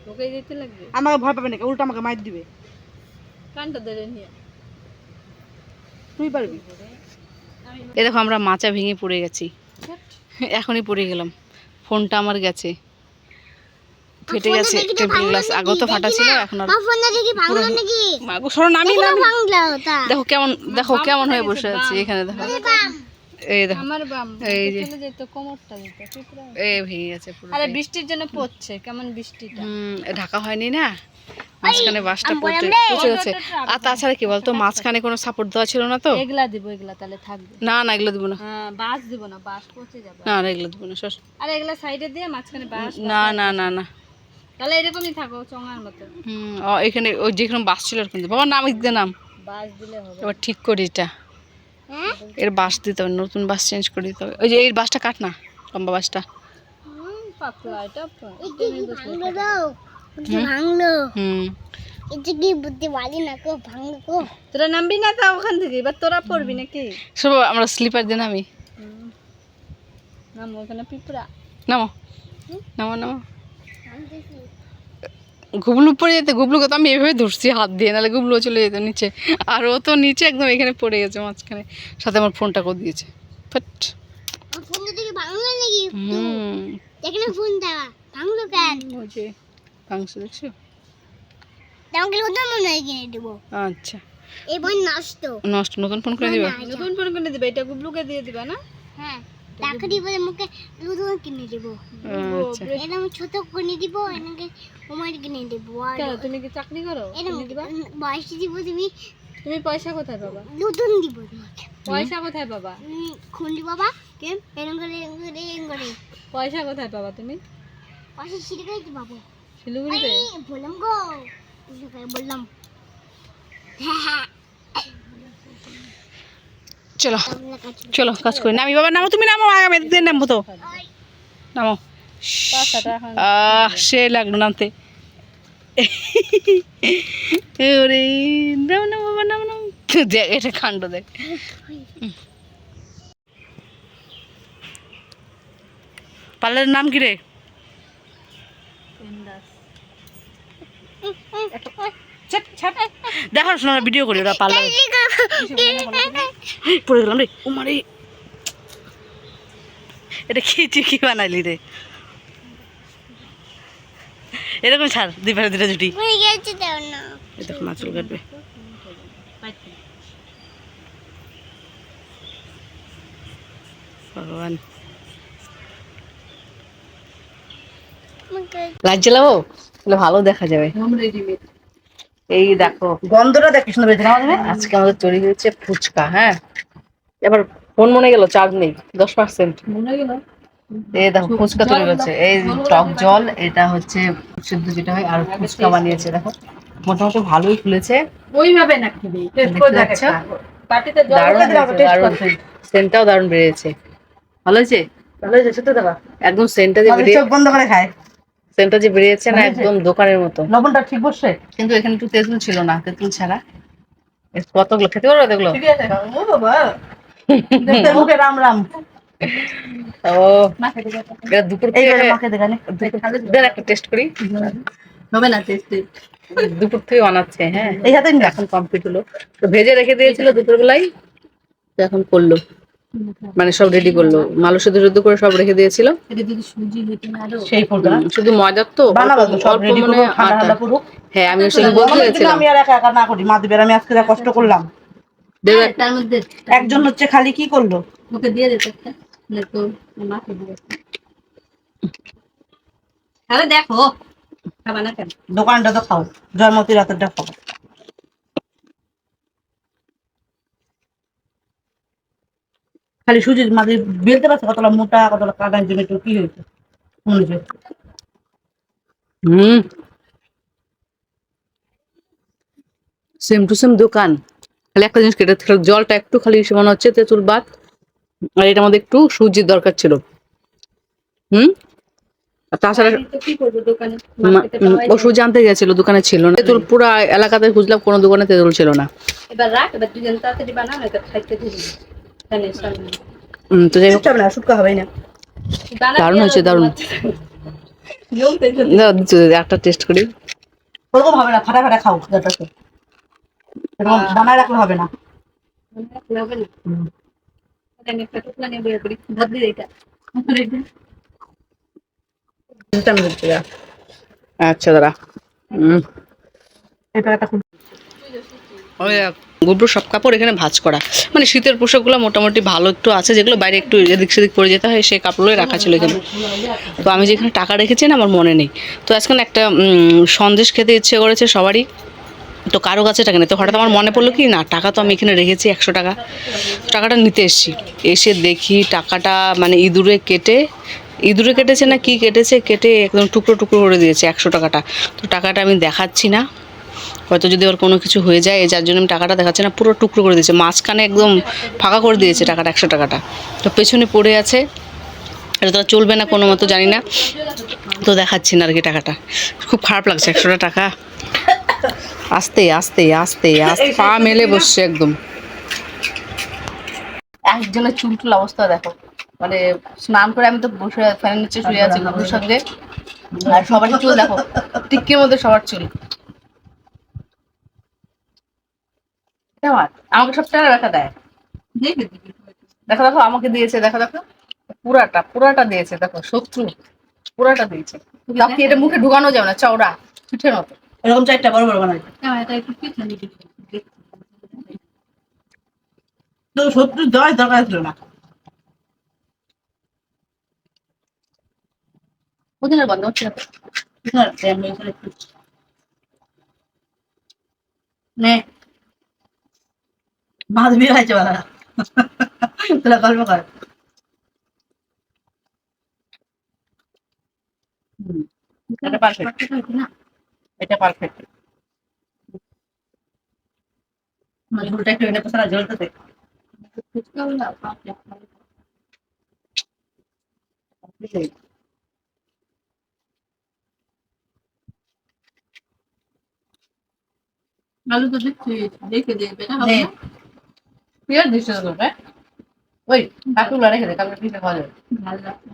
তোকে দিতে লাগবে। আমাকে ভয় পাবে না, উল্টো আমাকে মাইর দিবে। কানটা ধরে নিয়ে তুই পারবি। এই দেখো আমরা মাচা ভেঙে পড়ে গেছি, এখনই পড়ে গেলাম। ফোনটা আমার গেছে, ফেটে গেছে টেম্পার গ্লাস। আগেও তো ফাটা ছিল, এখন আর মাগো সরো নামি নামি। দেখো কেমন হয়ে বসে আছে এখানে। দেখো এই দেখো আমার বাম এই যে চলে যেত কোমরটা দিতে পিঁপড়া। এই ভেঙে গেছে পুরো। আরে বৃষ্টির জন্য পড়ছে, কেমন বৃষ্টিটা। ঢাকা হয়নি না, মাঝখানে বাসটা পচে গেছে। আর তাছাড়া কি বলতো, মাঝখানে কোনো সাপোর্ট দেওয়া ছিল না তো। এগুলা দিব, এগুলা তাহলে থাকবে। না না এগুলো দিব না, হ্যাঁ বাঁশ দিব না, বাঁশ পচে যাবে। না না এগুলো দিব না সর। আরে এগুলা সাইডে দিয়ে মাঝখানে বাঁশ। না না না না তাহলে এরকমই থাকো চঙার মতো। এখানে ওই যেখানে বাস ছিল আর কিন্তু বাবা নাম দিতে নাম বাঁশ দিলে হবে। এবার ঠিক করি এটা, এর বাস দিতে হবে, নতুন বাস চেঞ্জ করে দিতে হবে। ওই যে এই বাসটা কাট না, লম্বা বাসটা। পাতলা এটা তোরা নামবি না তা ওখান থেকে, এবার তোরা পড়বি নাকি? সব আমরা স্লিপার দিয়ে নামি। নাম ওখানে পিঁপড়া। নামো নামো নামো। গুবলু পড়ে যেতে, গুবলুকে তো আমি এভাবে ধরছি হাত দিয়ে, নাহলে গুবলু চলে যেত নিচে। আর ও তো নিচে একদম এখানে পড়ে গেছে মাঝখানে, সাথে আমার ফোনটা করে দিয়েছে। ফাট ওই যে মাংস দেখছো। আচ্ছা নষ্ট, নতুন ফোন করে দিবা। নতুন ফোন কিনে দিবে, এটা গুবলুকে দিয়ে দিবা না? হ্যাঁ টাকা দিব, মুখে নতুন কিনে দেব। আচ্ছা এটা আমি ছোট কিনে দিব, এনাকে ওমার কিনে দেব। আর কেন তুমি কি চাকরি করো? কিনে দিবা? বয়স দিব তুমি, তুমি পয়সা কোথায় পাবা? নতুন দিব তোমাকে। পয়সা কোথায় পাবা? খুন্ডি বাবা কেম এরম করে এরম করে এরম করে পয়সা কোথায় পাবা তুমি? পয়সা শিখে দিতে বাবু। শিলিগুড়িতে? বললাম গো, বললাম। চলো চলো কাজ করি। নামি বাবা, নামো তুমি, নামো আগামী দিন নামবো তো, নামো। সে লাগলো নামতে। ওরে নাম না বাবা, নাম নাম। দেখ এটা কাণ্ড দেখ। পার্লারের নাম কি রে? দেখো শোনো ভিডিও করি, ওরা পার্লার পড়ে গেলাম রে। ও মারে, এটা কি কি বানাইলি রে? এরকম ছাড়, দুই পাশে দুটা জুটি। দেখো মাছুল কাটবে। ভগবান, লাইট জ্বালাবো তাহলে ভালো দেখা যাবে। এই দেখো গন্ধটা দেখ কি সুন্দর বেজে না? আজকে আমাদের তৈরি হয়েছে ফুচকা। হ্যাঁ এবার ফোন মনে গেল, চার্জ নেই 10%। মনে গেল এই দেখো ফুচকা তৈরি হচ্ছে, এই টক জল, এটা হচ্ছে সিদ্ধ যেটা হয়, আর ফুচকা বানিয়েছে। দেখো মোটামুটি ভালোই ফুলেছে। ওইভাবে না খাবি, টেস্ট করে দেখ একটা। পাটিতে জল দারুণ দিয়ে হয়েছে, টেস্ট দারুণ। করে। সেন্টটাও দারুণ বেরিয়েছে। ভালো হয়েছে, ভালো হয়েছে সত্যি দাদা। একদম সেন্টটা যে আমাদের চোখ বন্ধ করে খায়। সেন্টটা যে বেরিয়েছে না, একদম দোকানের মতো। লবণটা ঠিক বসছে, কিন্তু এখানে একটু তেঁতুল ছিল না, তেঁতুল ছাড়া। কতগুলো খেতে পারবে দেখলো? ঠিক আছে। ও বাবা, দেখতে মুখে রাম রাম। ও এটা দুপুর থেকে মাকে দেখানে দেন একটা টেস্ট করি। হবে না টেস্ট। দুপুর থেকে বানাচ্ছে। হ্যাঁ এই হাতে না এখন কমপ্লিট হলো। তো ভেজে রেখে দিয়েছিল দুপুর বেলায়, তো এখন করলো, মানে সব রেডি করলো। মালু সেদ্ধ সেদ্ধ করে সব রেখে দিয়েছিল। এটা যদি সুজি হতো না আরো। সেই ফোনটা শুধু ময়দার তো বানাবো তো সব রেডি মানে করব, ঠান্ডা ঠান্ডা পুরো। হ্যাঁ আমি সেটা বলতে আমাদের জন্য চাইছিলাম। আমি আর একা একা না করি, মা দিবের আমি আজকে যা কষ্ট করলাম। তার মধ্যে একজন হচ্ছে খালি কি করলো, ওকে দিয়ে দিতে একটা, না তো মাকে দিবে। আরে দেখো খাবা না কেন? দোকানটা তো খাও, জয়মতী রাতেরটা খাও। খালি সুজি মাঝে বেলতে পারছে, কতটা মোটা কতটা কাটা জন্য একটু কি হয়েছে মনে হচ্ছে। সেম টু সেম দোকান, খালি একটা জিনিস কেটে জলটা একটু খালি মনে হচ্ছে তেঁতুল বাদ, আর এটার মধ্যে একটু সুজির দরকার ছিল। আর তাছাড়া কি করবো দোকানে? ও সুজি আনতে গেছিল, দোকানে ছিল না। তেঁতুল পুরা এলাকাতে খুঁজলাম, কোনো দোকানে তেঁতুল ছিল না। এবার রাখ, এবার দুজন তাড়াতাড়ি বানাও, এটা খাইতে দিবি। জানিস তো যাই হোক, হবে না, শুটকা হবেই না। দারুণ হয়েছে, দারুণ। দাও দিচ্ছি, একটা টেস্ট করি। ওরকম হবে না, ফাটা ফাটা খাও যেটাকে, এরকম বানায় রাখলে হবে না। আচ্ছা দাঁড়া। এটা একটা খুব গুবরু সব কাপড় এখানে ভাঁজ করা, মানে শীতের পোশাকগুলো মোটামুটি ভালো একটু আছে, যেগুলো বাইরে একটু এদিক সেদিক পরে যেতে হয় সেই কাপড়গুলোই রাখা ছিল এখানে। তো আমি যেখানে টাকা রেখেছি না আমার মনে নেই। তো আজকে না একটা সন্দেশ খেতে ইচ্ছে করেছে সবারই, তো কারো কাছে টাকা নেই। তো হঠাৎ আমার মনে পড়লো কি না, টাকা তো আমি এখানে রেখেছি 100 টাকা, টাকাটা নিতে এসেছি। এসে দেখি টাকাটা মানে ইঁদুরে কেটেছে না কি কেটেছে, কেটে একদম টুকরো টুকরো করে দিয়েছে 100 টাকাটা। তো টাকাটা আমি দেখাচ্ছি না, হয়তো যদি ওর কোনো কিছু হয়ে যায়, যার জন্য আমি টাকাটা দেখাচ্ছি না, পুরো টুকরো করে দিয়েছে, মাঝখানে একদম ফাঁকা করে দিয়েছে টাকাটা, 100 টাকাটা। তো পেছনে পড়ে আছে, এটা তো আর চলবে না কোনো মতো জানি না, তো দেখাচ্ছি না আর কি টাকাটা। খুব খারাপ লাগছে, 100 টাকা। আস্তে আস্তে আস্তে আস্তে পা মেলে বসছে একদম। একজনের চুলটুল অবস্থা দেখো, মানে স্নান করে আমি তো বসে ফ্যানের নিচে শুয়ে আছি গুবরুর সঙ্গে, আর সবার চুল দেখো টিক্কির মধ্যে, সবার চুল। আমাকে সব টাকা দেখা দেয়, দেখো দেখো আমাকে দিয়েছে, দেখো দেখো পুরাটা পুরাটা দিয়েছে, দেখো শত্রু পুরাটা দিয়েছে। বাকি এটা মুখে ঢুকানো যাবে না, চওড়া পিঠের মতো। এরকম 4টা বড় বড় বানাই। তো সত্যি দেওয়ার দরকার ছিল না। ওদিনের গন্ধ হচ্ছে না তো? নে মাছ বিয়ে হয়েছে বলা, তোরা গল্প কর। এটা পারফেক্ট, এটা পারফেক্ট। ঝোলটা একটু এনে পোষা ঝোলটাতে আলু তো দেখছি, দেখে দেখবে না নে, পেঁয়াজ দিচ্ছে তো তোমরা? ওই কাকুলা রেখে দে, কাকুলা পিঠে খাওয়া যাবে। ভালো লাগছে।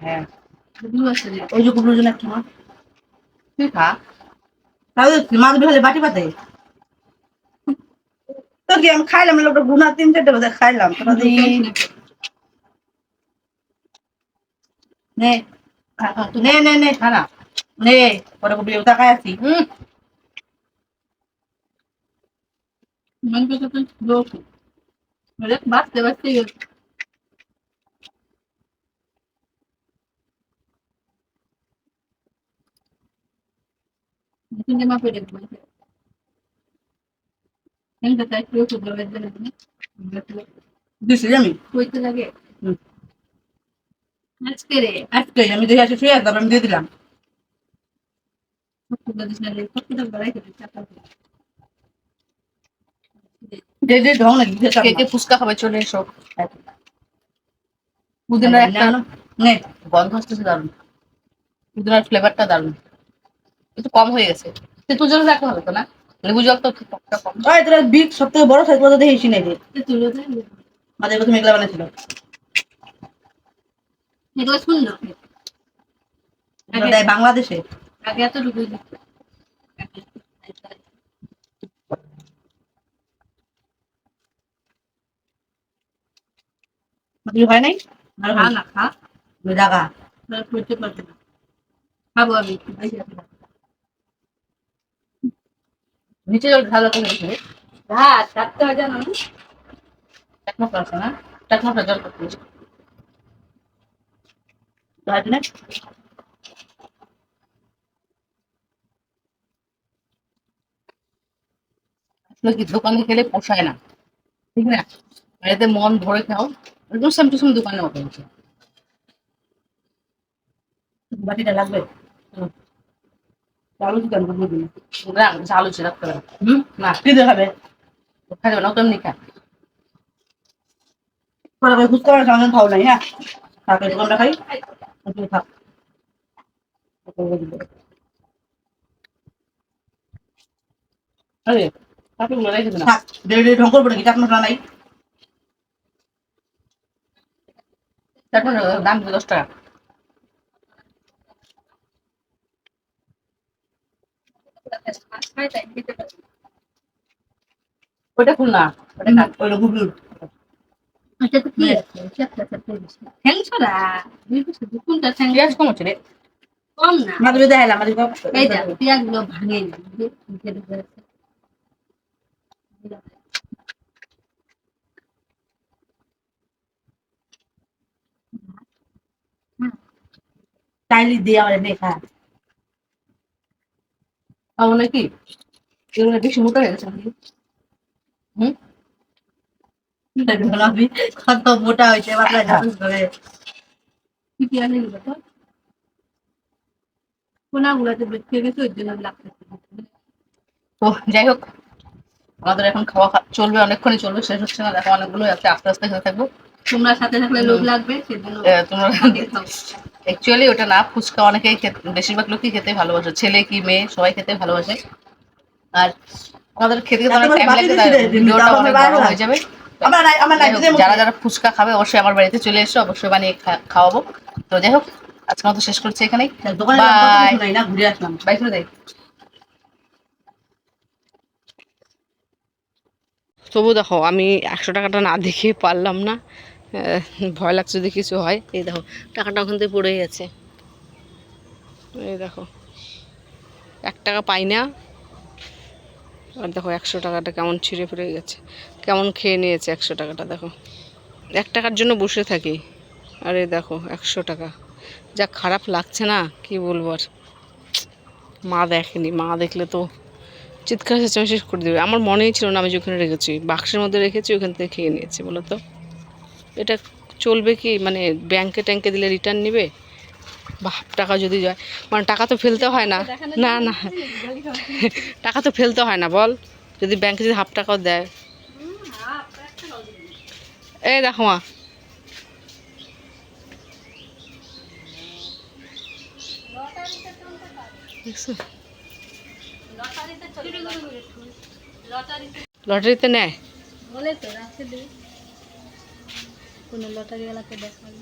হ্যাঁ দু আছে যে ওই যে কুকুরের জন্য একটা মাছ, তুই খা। তাহলে মাছ বিয়ে হলে বাটি পাতে। তো কি আমি খাইলাম, লোকটা গুনা 3-4টা বোধহয় খাইলাম, তোরা দেখি নে নে নে নে খা না। নে, পরে বিয়ে তাকায় আছি। মন পেতে তো লোক দেখ বাঁচতে বাঁচতে কিন্তু মা পেরে বলছে এনটা তাই কেউ তো বলে দেন না দিছি আমি কইতে লাগে আজকে রে আজকে আমি দেখে আসি শুয়ে তারপর আমি দিয়ে দিলাম। কত দিন ধরে কত বাড়াই করে চাপা যে ঢং নাকি কে কে ফুচকা খাবে চলে এসো। না পুদিনার একটা নে গন্ধ আসতেছে দারুণ, পুদিনার ফ্লেভারটা দারুণ, একটু কম হয়ে গেছে। তেঁতুল জল রাখতে হবে তো না, লেবু জল তো টকটা কম। ওই তোরা বিগ সবথেকে বড় সাইজ পর্যন্ত দেখিস নাই রে, তুলে দেন মাঝে প্রথমে মেঘলা বানাইছিল। এগুলো সুন্দর ওটা দেয় বাংলাদেশে। আগে এত ঢুকে দিত মাঝে হয় নাই আর খা না খা জায়গা করতে পারবে না খাবো আমি নিচে জল ঢালা করে দিয়েছে, ভাত কাটতে হয় জানো না চাট মশলা আছে না, চাট মশলা জল করতে দিয়েছে। না আসলে কি দোকানে খেলে পোষায় না, ঠিক না, এতে মন ভরে খাও, একদম সেম টু সেম দোকানের মতো হচ্ছে। বাটিটা লাগবে আলু চিকেন করবো দিন। না আলু ছিল রাখতে পারে না কি দেখাবে খাই যাবে না, তেমনি খা। পরে করে ফুচকা সামনে খাও নাই, হ্যাঁ তারপরে দোকানটা খাই থাক। আরে কাকুগুলো রেখে দিন না। থাক ডেলি ঢং করবো নাকি, চাট মশলা নাই। চাট মশলা দাম 10 টাকা। খাই তাই খেতে পারি। ওটা খুল না, ওটা গুগল। এটা তো কি আছে? চাপটা চাপটা দিছি। ঠ্যাংছড়া। কোনটা ঠ্যাং? পেঁয়াজ কম হচ্ছে রে। কম না। মাঝে বেঁধে হেলা, মাঝে কম। এই যা পেঁয়াজগুলো ভাঙে নি। খেতে পারি। চাইলি দিয়ে আমার দেখা। খাবো নাকি? এগুলো বেশি মোটা হয়ে গেছে নাকি? হুম? আমি কত মোটা হয়েছে মাথায় ঝাড়ু ধরে। কি পেঁয়াজ এগুলো তো? কোনাগুলোতে বেঁচে গেছে ওই জন্য লাগতেছে। তো যাই হোক, আমাদের এখন খাওয়া চলবে, অনেকক্ষণই চলবে, শেষ হচ্ছে না। দেখো অনেকগুলো আছে, আস্তে আস্তে খেতে থাকবো। তোমরা সাথে থাকলে লোভ লাগবে সেজন্য তোমরা আগে খাও। অ্যাকচুয়ালি ওটা না, ফুচকা অনেকেই বেশিরভাগ লোকই খেতে ভালোবাসে, ছেলে কি মেয়ে সবাই খেতে ভালোবাসে। আর আমাদের খেতে খেতে অনেক টাইম লাগে, তাই ভিডিওটা অনেক বড় হয়ে যাবে। যাই হোক, যারা যারা ফুচকা খাবে অবশ্যই আমার বাড়িতে চলে এসো, অবশ্যই বানিয়ে খাওয়াবো। তো যাই হোক, আজকে মতো শেষ করছি এখানেই। বাই না ঘুরে আসলাম। বাই করে দেয়। তবু দেখো আমি 100 টাকাটা না দেখে পারলাম না, ভয় লাগছে যদি কিছু হয়। এই দেখো টাকাটা ওখান থেকে পড়ে গেছে, এই দেখো 1 টাকা পাই না। আর দেখো 100 টাকাটা কেমন ছিঁড়ে ফিরে গেছে, কেমন খেয়ে নিয়েছে 100 টাকাটা। দেখো 1 টাকার জন্য বসে থাকি, আর এই দেখো 100 টাকা। যা খারাপ লাগছে না কি বলবো আর। মা দেখেনি, মা দেখলে তো চিৎকার চেঁচামেচি করে দেবে। আমার মনেই ছিল না আমি যেখানে রেখেছি, বাক্সের মধ্যে রেখেছি, ওখান থেকে খেয়ে নিয়েছি। বলো তো এটা চলবে কি? মানে ব্যাংকে ট্যাঙ্কে দিলে রিটার্ন নেবে, বা হাফ টাকা যদি যায়, মানে টাকা তো ফেলতে হয় না। না না, টাকা তো ফেলতে হয় না বল, যদি ব্যাংকে যদি হাফ টাকাও দেয়। এই দেখো মা, দেখছো লটারিতে নেয়। বলে তো রাখতে দিই কোনো লটারিওয়ালাকে দেখাবো।